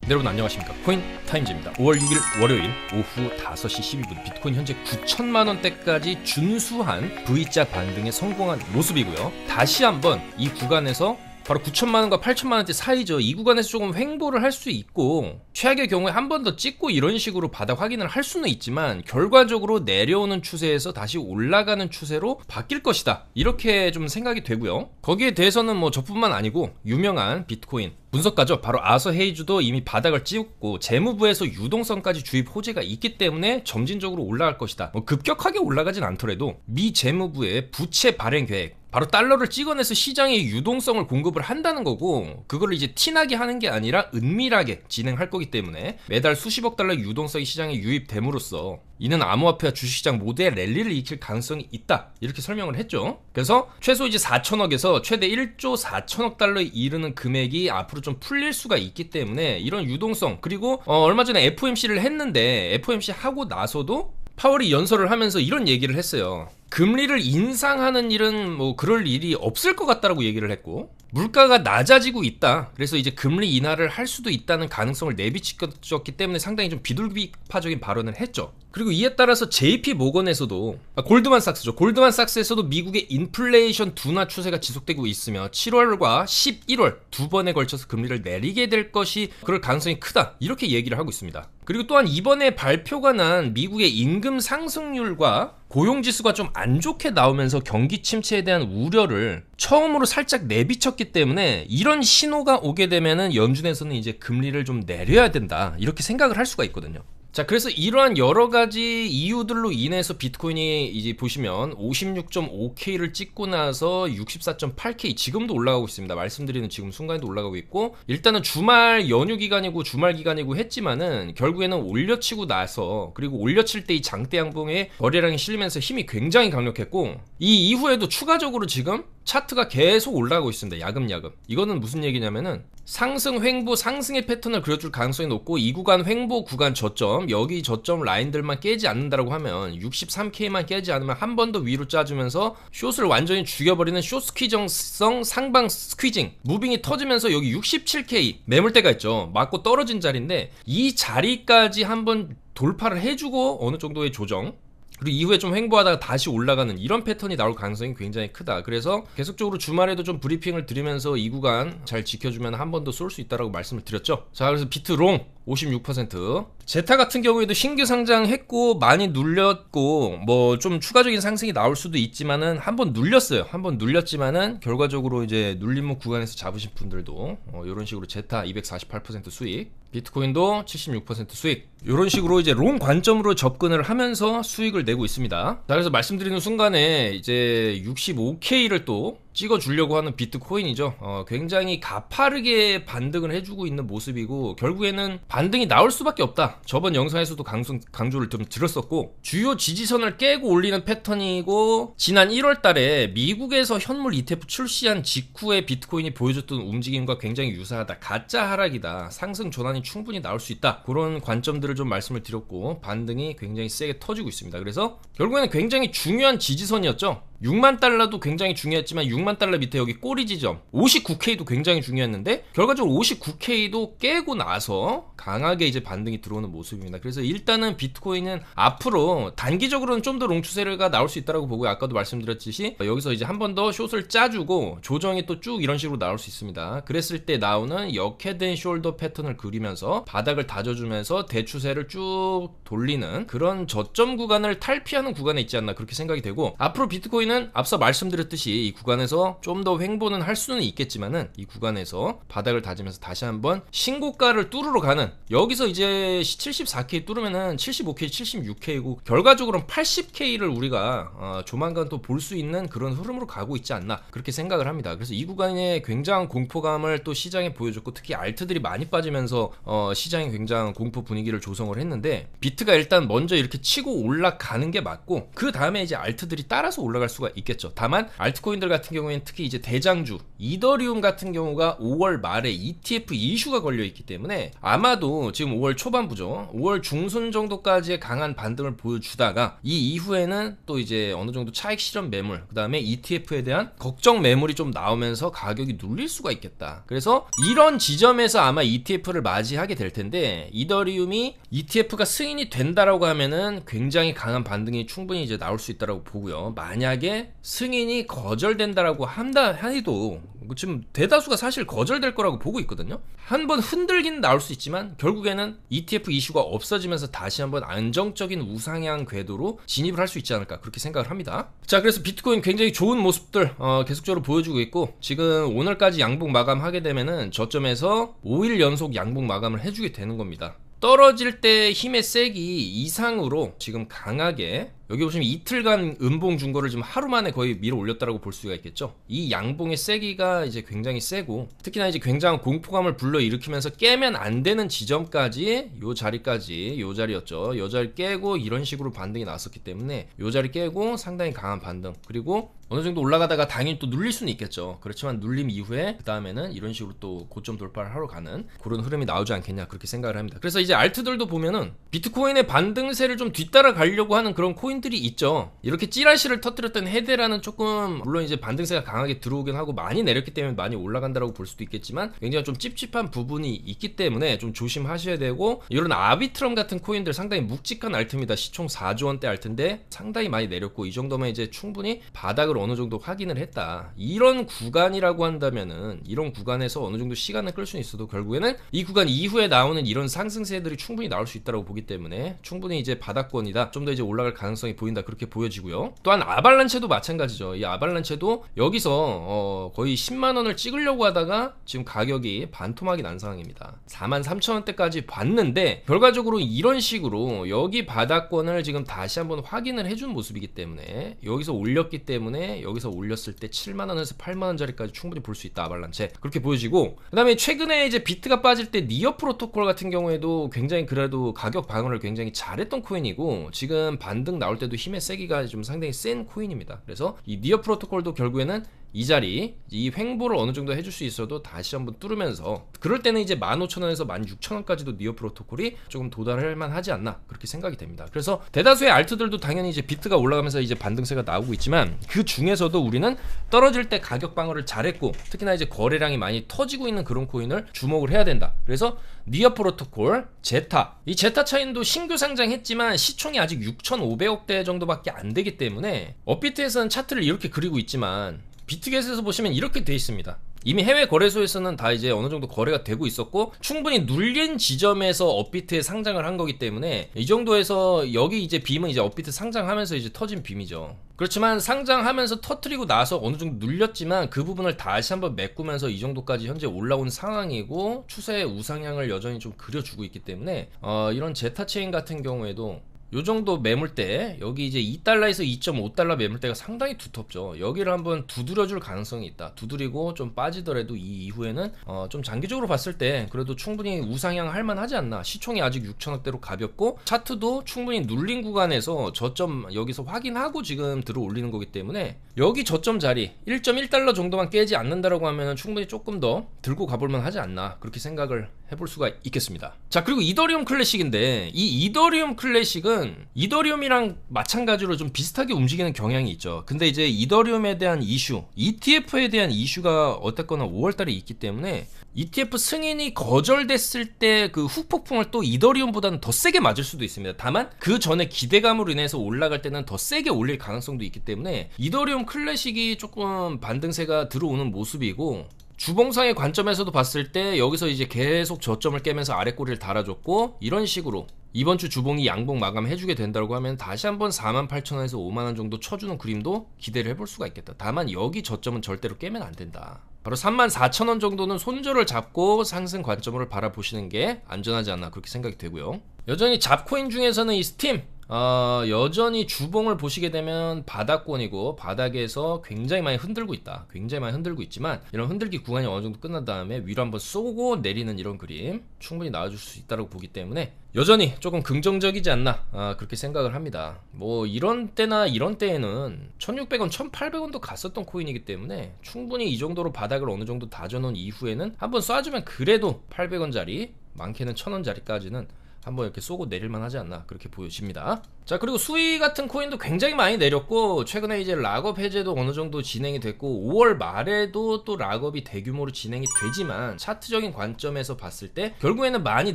네, 여러분 안녕하십니까. 코인 타임즈입니다. 5월 6일 월요일 오후 5시 12분 비트코인 현재 9천만원대까지 준수한 V자 반등에 성공한 모습이고요. 다시 한번 이 구간에서 바로 9천만원과 8천만원대 사이죠. 이 구간에서 조금 횡보를 할 수 있고 최악의 경우에 한 번 더 찍고 이런 식으로 바닥 확인을 할 수는 있지만 결과적으로 내려오는 추세에서 다시 올라가는 추세로 바뀔 것이다, 이렇게 좀 생각이 되고요. 거기에 대해서는 뭐 저뿐만 아니고 유명한 비트코인 분석가죠. 바로 아서 헤이즈도 이미 바닥을 찍었고 재무부에서 유동성까지 주입 호재가 있기 때문에 점진적으로 올라갈 것이다. 뭐 급격하게 올라가진 않더라도 미 재무부의 부채 발행 계획, 바로 달러를 찍어내서 시장에 유동성을 공급을 한다는 거고, 그걸 이제 티나게 하는 게 아니라 은밀하게 진행할 거기 때문에 매달 수십억 달러 유동성이 시장에 유입됨으로써 이는 암호화폐와 주식시장 모두의 랠리를 일으킬 가능성이 있다, 이렇게 설명을 했죠. 그래서 최소 이제 4천억에서 최대 1조 4천억 달러에 이르는 금액이 앞으로 좀 풀릴 수가 있기 때문에 이런 유동성, 그리고 얼마 전에 FOMC를 했는데 FOMC 하고 나서도 파월이 연설을 하면서 이런 얘기를 했어요. 금리를 인상하는 일은 뭐 그럴 일이 없을 것 같다라고 얘기를 했고, 물가가 낮아지고 있다, 그래서 이제 금리 인하를 할 수도 있다는 가능성을 내비쳤기 때문에 상당히 좀 비둘기파적인 발언을 했죠. 그리고 이에 따라서 JP 모건에서도 골드만삭스죠. 골드만삭스에서도 미국의 인플레이션 둔화 추세가 지속되고 있으며 7월과 11월 두 번에 걸쳐서 금리를 내리게 될 것이 그럴 가능성이 크다, 이렇게 얘기를 하고 있습니다. 그리고 또한 이번에 발표가 난 미국의 임금 상승률과 고용지수가 좀 안 좋게 나오면서 경기 침체에 대한 우려를 처음으로 살짝 내비쳤기 때문에 이런 신호가 오게 되면은 연준에서는 이제 금리를 좀 내려야 된다, 이렇게 생각을 할 수가 있거든요. 자, 그래서 이러한 여러 가지 이유들로 인해서 비트코인이 이제 보시면 56.5K를 찍고 나서 64.8K 지금도 올라가고 있습니다. 말씀드리는 지금 순간에도 올라가고 있고, 일단은 주말 연휴 기간이고 주말 기간이고 했지만은 결국에는 올려치고 나서, 그리고 올려칠 때 이 장대 양봉에 거래량이 실리면서 힘이 굉장히 강력했고, 이 이후에도 추가적으로 지금 차트가 계속 올라가고 있습니다. 야금야금. 이거는 무슨 얘기냐면은 상승 횡보 상승의 패턴을 그려줄 가능성이 높고, 이 구간 횡보 구간 저점, 여기 저점 라인들만 깨지 않는다라고 하면 63K만 깨지 않으면 한 번 더 위로 짜주면서 숏을 완전히 죽여버리는 숏 스퀴징성 상방 스퀴징 무빙이 터지면서 여기 67K 매물대가 있죠. 맞고 떨어진 자리인데 이 자리까지 한번 돌파를 해주고 어느 정도의 조정, 그리고 이후에 좀 횡보하다가 다시 올라가는 이런 패턴이 나올 가능성이 굉장히 크다. 그래서 계속적으로 주말에도 좀 브리핑을 드리면서 이 구간 잘 지켜주면 한 번 더 쏠 수 있다라고 말씀을 드렸죠. 자, 그래서 비트롱 56%, 제타 같은 경우에도 신규 상장했고 많이 눌렸고 뭐 좀 추가적인 상승이 나올 수도 있지만은 한번 눌렸어요. 한번 눌렸지만은 결과적으로 이제 눌림목 구간에서 잡으신 분들도 이런 식으로 제타 248% 수익, 비트코인도 76% 수익, 이런 식으로 이제 롱 관점으로 접근을 하면서 수익을 내고 있습니다. 자, 그래서 말씀드리는 순간에 이제 65K를 또 찍어주려고 하는 비트코인이죠. 굉장히 가파르게 반등을 해주고 있는 모습이고, 결국에는 반등이 나올 수밖에 없다. 저번 영상에서도 강조를 좀 드렸었고, 주요 지지선을 깨고 올리는 패턴이고, 지난 1월 달에 미국에서 현물 ETF 출시한 직후에 비트코인이 보여줬던 움직임과 굉장히 유사하다. 가짜 하락이다. 상승 전환이 충분히 나올 수 있다. 그런 관점들을 좀 말씀을 드렸고, 반등이 굉장히 세게 터지고 있습니다. 그래서 결국에는 굉장히 중요한 지지선이었죠. 6만 달러도 굉장히 중요했지만 6만 달러 밑에 여기 꼬리 지점 59K도 굉장히 중요했는데 결과적으로 59K도 깨고 나서 강하게 이제 반등이 들어오는 모습입니다. 그래서 일단은 비트코인은 앞으로 단기적으로는 좀 더 롱 추세가 나올 수 있다고 보고, 아까도 말씀드렸듯이 여기서 이제 한 번 더 숏을 짜주고 조정이 또 쭉 이런 식으로 나올 수 있습니다. 그랬을 때 나오는 역헤드앤 숄더 패턴을 그리면서 바닥을 다져주면서 대추세를 쭉 돌리는 그런 저점 구간을 탈피하는 구간에 있지 않나, 그렇게 생각이 되고, 앞으로 비트코인은 앞서 말씀드렸듯이 이 구간에서 좀 더 횡보는 할 수는 있겠지만은 이 구간에서 바닥을 다지면서 다시 한번 신고가를 뚫으러 가는, 여기서 이제 74K 뚫으면은 75K, 76K고 결과적으로는 80K를 우리가 조만간 또 볼 수 있는 그런 흐름으로 가고 있지 않나, 그렇게 생각을 합니다. 그래서 이 구간에 굉장한 공포감을 또 시장에 보여줬고, 특히 알트들이 많이 빠지면서 시장에 굉장한 공포 분위기를 조성을 했는데, 비트가 일단 먼저 이렇게 치고 올라가는 게 맞고, 그 다음에 이제 알트들이 따라서 올라갈 수가 수가 있겠죠. 다만 알트코인들 같은 경우에는 특히 이제 대장주 이더리움 같은 경우가 5월 말에 ETF 이슈가 걸려 있기 때문에 아마도 지금 5월 초반부죠. 5월 중순 정도까지의 강한 반등을 보여주다가 이 이후에는 또 이제 어느 정도 차익 실현 매물, 그 다음에 ETF에 대한 걱정 매물이 좀 나오면서 가격이 눌릴 수가 있겠다. 그래서 이런 지점에서 아마 ETF를 맞이하게 될 텐데, 이더리움이 ETF가 승인이 된다라고 하면은 굉장히 강한 반등이 충분히 이제 나올 수 있다라고 보고요. 만약에 승인이 거절된다라고 한다 해도 지금 대다수가 사실 거절될 거라고 보고 있거든요. 한번 흔들긴 나올 수 있지만 결국에는 ETF 이슈가 없어지면서 다시 한번 안정적인 우상향 궤도로 진입을 할 수 있지 않을까, 그렇게 생각을 합니다. 자, 그래서 비트코인 굉장히 좋은 모습들 계속적으로 보여주고 있고, 지금 오늘까지 양봉 마감하게 되면은 저점에서 5일 연속 양봉 마감을 해주게 되는 겁니다. 떨어질 때 힘의 세기 이상으로 지금 강하게, 여기 보시면 이틀간 음봉 준 거를 지금 하루 만에 거의 밀어 올렸다라고 볼 수가 있겠죠. 이 양봉의 세기가 이제 굉장히 세고, 특히나 이제 굉장한 공포감을 불러일으키면서 깨면 안 되는 지점까지, 요 자리까지, 요 자리였죠. 요 자리 깨고 이런 식으로 반등이 나왔었기 때문에 요 자리 깨고 상당히 강한 반등, 그리고 어느 정도 올라가다가 당연히 또 눌릴 수는 있겠죠. 그렇지만 눌림 이후에 그 다음에는 이런 식으로 또 고점 돌파를 하러 가는 그런 흐름이 나오지 않겠냐, 그렇게 생각을 합니다. 그래서 이제 알트들도 보면은 비트코인의 반등세를 좀 뒤따라 가려고 하는 그런 코인들이 있죠. 이렇게 찌라시를 터뜨렸던 헤데라는 조금 물론 이제 반등세가 강하게 들어오긴 하고 많이 내렸기 때문에 많이 올라간다라고 볼 수도 있겠지만, 굉장히 좀 찝찝한 부분이 있기 때문에 좀 조심하셔야 되고, 이런 아비트럼 같은 코인들 상당히 묵직한 알트입니다. 시총 4조 원대 알트인데 상당히 많이 내렸고, 이 정도면 이제 충분히 바닥을 어느 정도 확인을 했다. 이런 구간이라고 한다면은, 이런 구간에서 어느 정도 시간을 끌 수는 있어도 결국에는 이 구간 이후에 나오는 이런 상승세들이 충분히 나올 수 있다고 보기 때문에 충분히 이제 바닥권이다, 좀 더 이제 올라갈 가능성이 보인다, 그렇게 보여지고요. 또한 아발란체도 마찬가지죠. 이 아발란체도 여기서 거의 10만원을 찍으려고 하다가 지금 가격이 반토막이 난 상황입니다. 43,000원대까지 봤는데 결과적으로 이런 식으로 여기 바닥권을 지금 다시 한번 확인을 해준 모습이기 때문에, 여기서 올렸기 때문에 여기서 올렸을 때 7만원에서 8만원짜리까지 충분히 볼 수 있다, 아발란체, 그렇게 보여지고, 그 다음에 최근에 이제 비트가 빠질 때 니어 프로토콜 같은 경우에도 굉장히 그래도 가격 방어를 굉장히 잘했던 코인이고, 지금 반등 나올 때도 힘의 세기가 좀 상당히 센 코인입니다. 그래서 이 니어 프로토콜도 결국에는 이 자리, 이 횡보를 어느 정도 해줄 수 있어도 다시 한번 뚫으면서, 그럴 때는 이제 15,000원에서 16,000원까지도 니어 프로토콜이 조금 도달할 만하지 않나, 그렇게 생각이 됩니다. 그래서 대다수의 알트들도 당연히 이제 비트가 올라가면서 이제 반등세가 나오고 있지만, 그 중에서도 우리는 떨어질 때 가격 방어를 잘했고, 특히나 이제 거래량이 많이 터지고 있는 그런 코인을 주목을 해야 된다. 그래서 니어 프로토콜, 제타, 이 제타 차인도 신규 상장했지만 시총이 아직 6,500억대 정도밖에 안 되기 때문에, 업비트에서는 차트를 이렇게 그리고 있지만 비트겟에서 보시면 이렇게 돼 있습니다. 이미 해외 거래소에서는 다 이제 어느 정도 거래가 되고 있었고, 충분히 눌린 지점에서 업비트에 상장을 한 거기 때문에, 이 정도에서 여기 이제 빔은 이제 업비트 상장하면서 이제 터진 빔이죠. 그렇지만 상장하면서 터트리고 나서 어느 정도 눌렸지만 그 부분을 다시 한번 메꾸면서 이 정도까지 현재 올라온 상황이고, 추세의 우상향을 여전히 좀 그려주고 있기 때문에 이런 제타체인 같은 경우에도 요 정도 매물대, 여기 이제 2달러에서 2.5달러 매물대가 상당히 두텁죠. 여기를 한번 두드려줄 가능성이 있다. 두드리고 좀 빠지더라도 이 이후에는 좀 장기적으로 봤을 때 그래도 충분히 우상향 할만하지 않나. 시총이 아직 6천억대로 가볍고, 차트도 충분히 눌린 구간에서 저점 여기서 확인하고 지금 들어 올리는 거기 때문에, 여기 저점 자리 1.1달러 정도만 깨지 않는다라고 하면 충분히 조금 더 들고 가볼만 하지 않나, 그렇게 생각을 해볼 수가 있겠습니다. 자, 그리고 이더리움 클래식인데, 이 이더리움 클래식은 이더리움이랑 마찬가지로 좀 비슷하게 움직이는 경향이 있죠. 근데 이제 이더리움에 대한 이슈, ETF에 대한 이슈가 어쨌거나 5월달에 있기 때문에, ETF 승인이 거절됐을 때 그 후폭풍을 또 이더리움보다는 더 세게 맞을 수도 있습니다. 다만 그 전에 기대감으로 인해서 올라갈 때는 더 세게 올릴 가능성도 있기 때문에, 이더리움 클래식이 조금 반등세가 들어오는 모습이고, 주봉상의 관점에서도 봤을 때 여기서 이제 계속 저점을 깨면서 아래 꼬리를 달아줬고, 이런 식으로 이번 주 주봉이 양봉 마감해주게 된다고 하면 다시 한번 48,000원에서 5만원 정도 쳐주는 그림도 기대를 해볼 수가 있겠다. 다만 여기 저점은 절대로 깨면 안 된다. 바로 34,000원 정도는 손절을 잡고 상승 관점으로 바라보시는 게 안전하지 않나, 그렇게 생각이 되고요. 여전히 잡코인 중에서는 이 스팀, 여전히 주봉을 보시게 되면 바닥권이고 바닥에서 굉장히 많이 흔들고 있다. 굉장히 많이 흔들고 있지만 이런 흔들기 구간이 어느 정도 끝난 다음에 위로 한번 쏘고 내리는 이런 그림 충분히 나와줄 수 있다고 보기 때문에 여전히 조금 긍정적이지 않나 그렇게 생각을 합니다. 뭐 이런 때나 이런 때에는 1600원, 1800원도 갔었던 코인이기 때문에 충분히 이 정도로 바닥을 어느 정도 다져놓은 이후에는 한번 쏴주면 그래도 800원짜리 많게는 1000원짜리까지는 한번 이렇게 쏘고 내릴만 하지 않나 그렇게 보여집니다. 자, 그리고 수위 같은 코인도 굉장히 많이 내렸고 최근에 이제 락업 해제도 어느 정도 진행이 됐고 5월 말에도 또 락업이 대규모로 진행이 되지만 차트적인 관점에서 봤을 때 결국에는 많이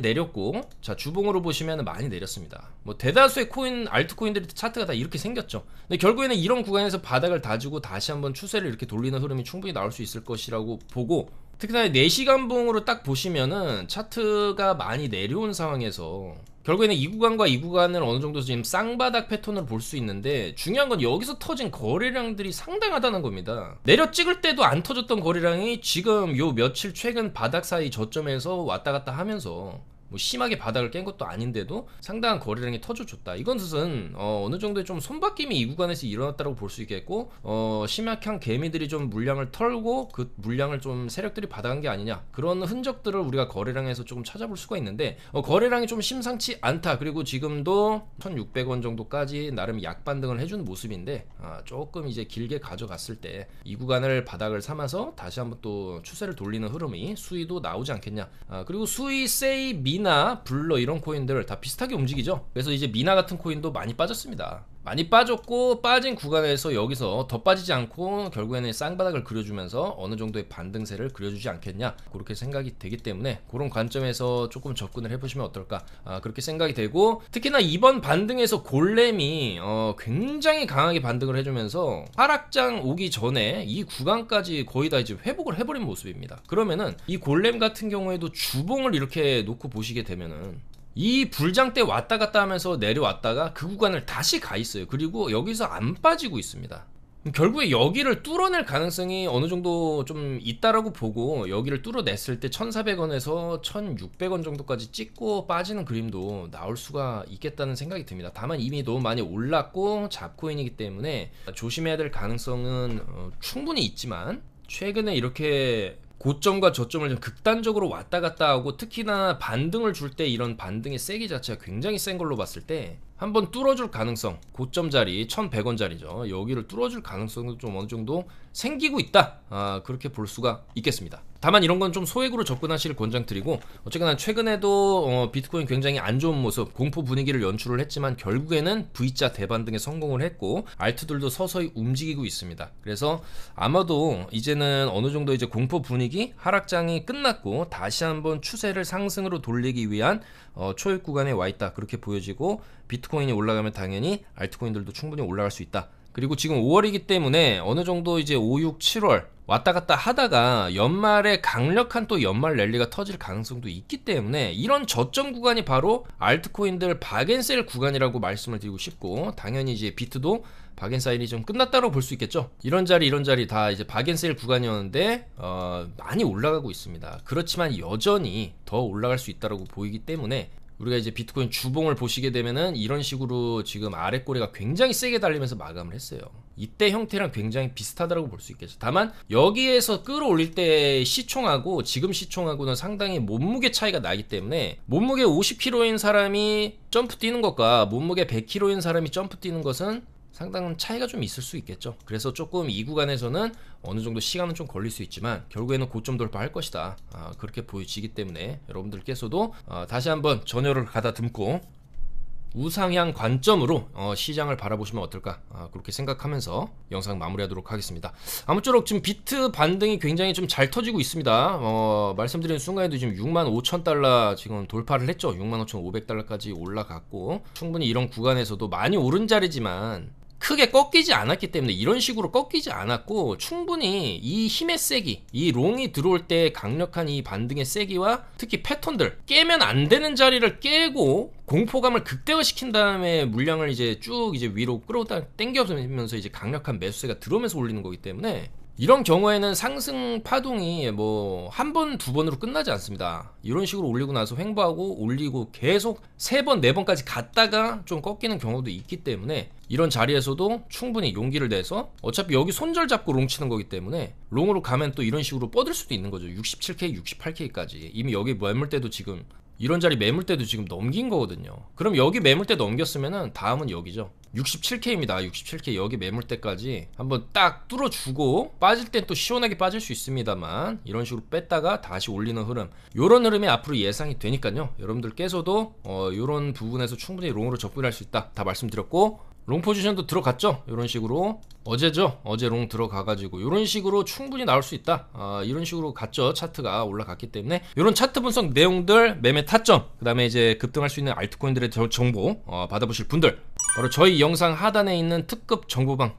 내렸고, 자 주봉으로 보시면 많이 내렸습니다. 뭐 대다수의 코인, 알트코인들이 차트가 다 이렇게 생겼죠. 근데 결국에는 이런 구간에서 바닥을 다지고 다시 한번 추세를 이렇게 돌리는 흐름이 충분히 나올 수 있을 것이라고 보고, 특히나 4시간 봉으로 딱 보시면은 차트가 많이 내려온 상황에서 결국에는 이 구간과 이 구간을 어느 정도 지금 쌍바닥 패턴으로 볼 수 있는데 중요한 건 여기서 터진 거래량들이 상당하다는 겁니다. 내려 찍을 때도 안 터졌던 거래량이 지금 요 며칠 최근 바닥 사이 저점에서 왔다 갔다 하면서 뭐 심하게 바닥을 깬 것도 아닌데도 상당한 거래량이 터져줬다. 이것은 어느 정도의 좀 손바뀜이 이 구간에서 일어났다고 볼 수 있겠고, 심약한 개미들이 좀 물량을 털고 그 물량을 좀 세력들이 받아간 게 아니냐, 그런 흔적들을 우리가 거래량에서 조금 찾아볼 수가 있는데 거래량이 좀 심상치 않다. 그리고 지금도 1600원 정도까지 나름 약반등을 해주는 모습인데 조금 이제 길게 가져갔을 때 이 구간을 바닥을 삼아서 다시 한번 또 추세를 돌리는 흐름이 수위도 나오지 않겠냐. 그리고 수위, 세이, 미나, 블러 이런 코인들 다 비슷하게 움직이죠. 그래서 이제 미나 같은 코인도 많이 빠졌습니다. 많이 빠졌고 빠진 구간에서 여기서 더 빠지지 않고 결국에는 쌍바닥을 그려주면서 어느 정도의 반등세를 그려주지 않겠냐, 그렇게 생각이 되기 때문에 그런 관점에서 조금 접근을 해보시면 어떨까 그렇게 생각이 되고, 특히나 이번 반등에서 골렘이 굉장히 강하게 반등을 해주면서 하락장 오기 전에 이 구간까지 거의 다 이제 회복을 해버린 모습입니다. 그러면은 이 골렘 같은 경우에도 주봉을 이렇게 놓고 보시게 되면은 이 불장 때 왔다 갔다 하면서 내려왔다가 그 구간을 다시 가 있어요. 그리고 여기서 안 빠지고 있습니다. 결국에 여기를 뚫어낼 가능성이 어느 정도 좀 있다라고 보고, 여기를 뚫어냈을 때 1400원에서 1600원 정도까지 찍고 빠지는 그림도 나올 수가 있겠다는 생각이 듭니다. 다만 이미 너무 많이 올랐고 잡코인이기 때문에 조심해야 될 가능성은 충분히 있지만, 최근에 이렇게 고점과 저점을 좀 극단적으로 왔다 갔다 하고 특히나 반등을 줄 때 이런 반등의 세기 자체가 굉장히 센 걸로 봤을 때 한번 뚫어줄 가능성, 고점 자리 1100원짜리죠. 여기를 뚫어줄 가능성도 좀 어느 정도 생기고 있다. 그렇게 볼 수가 있겠습니다. 다만 이런 건 좀 소액으로 접근하시길 권장드리고, 어쨌거나 최근에도 비트코인 굉장히 안 좋은 모습, 공포 분위기를 연출을 했지만 결국에는 V자 대반등에 성공을 했고 알트들도 서서히 움직이고 있습니다. 그래서 아마도 이제는 어느 정도 이제 공포 분위기, 하락장이 끝났고 다시 한번 추세를 상승으로 돌리기 위한 초입 구간에 와 있다, 그렇게 보여지고, 비트코인이 올라가면 당연히 알트코인들도 충분히 올라갈 수 있다. 그리고 지금 5월이기 때문에 어느 정도 이제 5, 6, 7월 왔다 갔다 하다가 연말에 강력한 또 연말 랠리가 터질 가능성도 있기 때문에 이런 저점 구간이 바로 알트코인들 박앤셀 구간이라고 말씀을 드리고 싶고, 당연히 이제 비트도 박앤사일이 좀 끝났다고 볼 수 있겠죠. 이런 자리 다 이제 박앤셀 구간이었는데 많이 올라가고 있습니다. 그렇지만 여전히 더 올라갈 수 있다고 보이기 때문에 우리가 이제 비트코인 주봉을 보시게 되면은 이런 식으로 지금 아래 꼬리가 굉장히 세게 달리면서 마감을 했어요. 이때 형태랑 굉장히 비슷하다고 볼 수 있겠죠. 다만 여기에서 끌어올릴 때 시총하고 지금 시총하고는 상당히 몸무게 차이가 나기 때문에 몸무게 50kg인 사람이 점프 뛰는 것과 몸무게 100kg인 사람이 점프 뛰는 것은 상당한 차이가 좀 있을 수 있겠죠. 그래서 조금 이 구간에서는 어느 정도 시간은 좀 걸릴 수 있지만 결국에는 고점 돌파할 것이다. 그렇게 보여지기 때문에 여러분들께서도 다시 한번 전열을 가다듬고 우상향 관점으로 시장을 바라보시면 어떨까, 그렇게 생각하면서 영상 마무리하도록 하겠습니다. 아무쪼록 지금 비트 반등이 굉장히 좀 잘 터지고 있습니다. 말씀드리는 순간에도 지금 65,000달러 지금 돌파를 했죠. 65,500달러까지 올라갔고, 충분히 이런 구간에서도 많이 오른 자리지만 크게 꺾이지 않았기 때문에, 이런 식으로 꺾이지 않았고 충분히 이 힘의 세기, 이 롱이 들어올 때 강력한 이 반등의 세기와 특히 패턴들, 깨면 안 되는 자리를 깨고 공포감을 극대화시킨 다음에 물량을 이제 쭉 이제 위로 끌어다 당겨면서 이제 강력한 매수세가 들어오면서 올리는 거기 때문에 이런 경우에는 상승 파동이 뭐 한 번, 두 번으로 끝나지 않습니다. 이런 식으로 올리고 나서 횡보하고 올리고 계속 3번, 4번까지 갔다가 좀 꺾이는 경우도 있기 때문에 이런 자리에서도 충분히 용기를 내서 어차피 여기 손절 잡고 롱 치는 거기 때문에 롱으로 가면 또 이런 식으로 뻗을 수도 있는 거죠. 67K, 68K까지. 이미 여기 매물대도 지금 이런 자리 매물대도 지금 넘긴 거거든요. 그럼 여기 매물대 넘겼으면은 다음은 여기죠. 67K입니다. 67K 여기 매물대까지 한번 딱 뚫어주고 빠질 땐 또 시원하게 빠질 수 있습니다만 이런 식으로 뺐다가 다시 올리는 흐름, 요런 흐름이 앞으로 예상이 되니까요. 여러분들께서도 요런 부분에서 충분히 롱으로 접근할 수 있다 다 말씀드렸고, 롱 포지션도 들어갔죠. 이런 식으로 어제죠. 어제 롱 들어가가지고 이런 식으로 충분히 나올 수 있다. 이런 식으로 갔죠. 차트가 올라갔기 때문에 이런 차트 분석 내용들, 매매 타점, 그 다음에 이제 급등할 수 있는 알트코인들의 정보 받아보실 분들 바로 저희 영상 하단에 있는 특급 정보방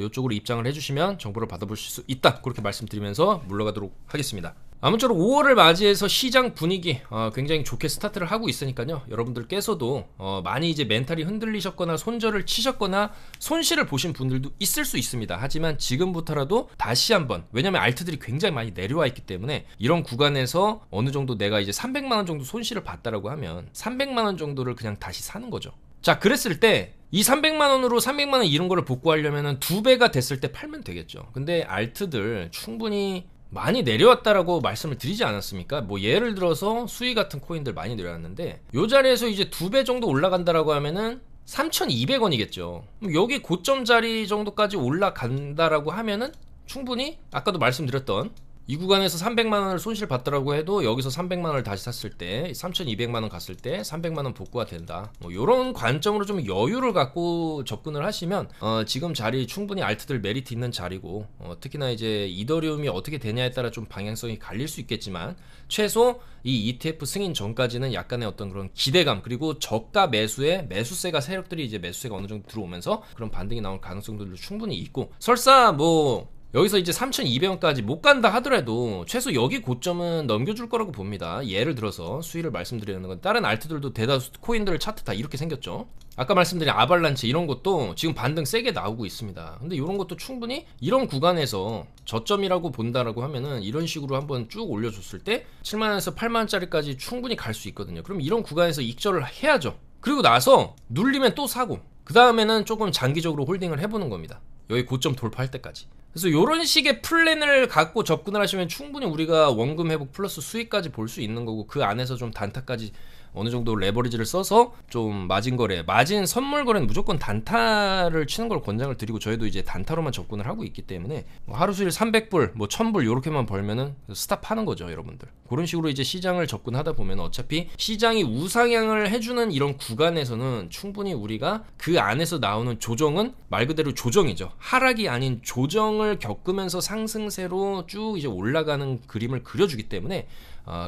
이쪽으로 입장을 해주시면 정보를 받아보실 수 있다. 그렇게 말씀드리면서 물러가도록 하겠습니다. 아무쪼록 5월을 맞이해서 시장 분위기 굉장히 좋게 스타트를 하고 있으니까요. 여러분들께서도 많이 이제 멘탈이 흔들리셨거나 손절을 치셨거나 손실을 보신 분들도 있을 수 있습니다. 하지만 지금부터라도 다시 한번, 왜냐면 알트들이 굉장히 많이 내려와 있기 때문에 이런 구간에서 어느 정도 내가 이제 300만원 정도 손실을 봤다라고 하면 300만원 정도를 그냥 다시 사는 거죠. 자, 그랬을 때 이 300만원으로 300만원 이런 거를 복구하려면 2배가 됐을 때 팔면 되겠죠. 근데 알트들 충분히 많이 내려왔다라고 말씀을 드리지 않았습니까? 뭐 예를 들어서 수위 같은 코인들 많이 내려왔는데 요 자리에서 이제 2배 정도 올라간다라고 하면은 3,200원이겠죠. 여기 고점 자리 정도까지 올라간다라고 하면은 충분히 아까도 말씀드렸던 이 구간에서 300만원을 손실 봤더라고 해도 여기서 300만원을 다시 샀을 때 3,200만원 갔을 때 300만원 복구가 된다. 뭐 이런 관점으로 좀 여유를 갖고 접근을 하시면 지금 자리 충분히 알트들 메리트 있는 자리고 특히나 이제 이더리움이 어떻게 되냐에 따라 좀 방향성이 갈릴 수 있겠지만 최소 이 ETF 승인 전까지는 약간의 어떤 그런 기대감, 그리고 저가 매수에 매수세가 세력들이 이제 매수세가 어느 정도 들어오면서 그런 반등이 나올 가능성들도 충분히 있고, 설사 뭐 여기서 이제 3,200원까지 못 간다 하더라도 최소 여기 고점은 넘겨줄 거라고 봅니다. 예를 들어서 수위를 말씀드리는 건 다른 알트들도 대다수 코인들 차트 다 이렇게 생겼죠. 아까 말씀드린 아발란체 이런 것도 지금 반등 세게 나오고 있습니다. 근데 이런 것도 충분히 이런 구간에서 저점이라고 본다라고 하면은 이런 식으로 한번 쭉 올려줬을 때 7만원에서 8만원짜리까지 충분히 갈 수 있거든요. 그럼 이런 구간에서 익절을 해야죠. 그리고 나서 눌리면 또 사고, 그 다음에는 조금 장기적으로 홀딩을 해보는 겁니다. 여기 고점 돌파할 때까지. 그래서 이런 식의 플랜을 갖고 접근을 하시면 충분히 우리가 원금 회복 플러스 수익까지 볼 수 있는 거고, 그 안에서 좀 단타까지 어느 정도 레버리지를 써서 좀 마진 거래, 마진 선물 거래는 무조건 단타를 치는 걸 권장을 드리고, 저희도 이제 단타로만 접근을 하고 있기 때문에 하루 수익 300불, 뭐 1000불 요렇게만 벌면은 스탑하는 거죠, 여러분들. 그런 식으로 이제 시장을 접근하다 보면 어차피 시장이 우상향을 해주는 이런 구간에서는 충분히 우리가 그 안에서 나오는 조정은 말 그대로 조정이죠. 하락이 아닌 조정을 겪으면서 상승세로 쭉 이제 올라가는 그림을 그려주기 때문에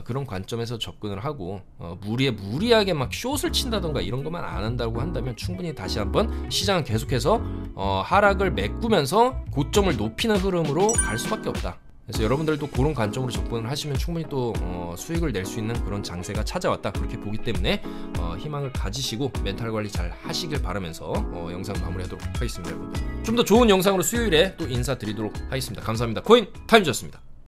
그런 관점에서 접근을 하고 무리하게 막 숏을 친다던가 이런 것만 안 한다고 한다면 충분히 다시 한번 시장은 계속해서 하락을 메꾸면서 고점을 높이는 흐름으로 갈 수밖에 없다. 그래서 여러분들도 그런 관점으로 접근을 하시면 충분히 또 수익을 낼 수 있는 그런 장세가 찾아왔다, 그렇게 보기 때문에 희망을 가지시고 멘탈 관리 잘 하시길 바라면서 영상 마무리하도록 하겠습니다. 여러분들 좀 더 좋은 영상으로 수요일에 또 인사드리도록 하겠습니다. 감사합니다. 코인 타임즈였습니다.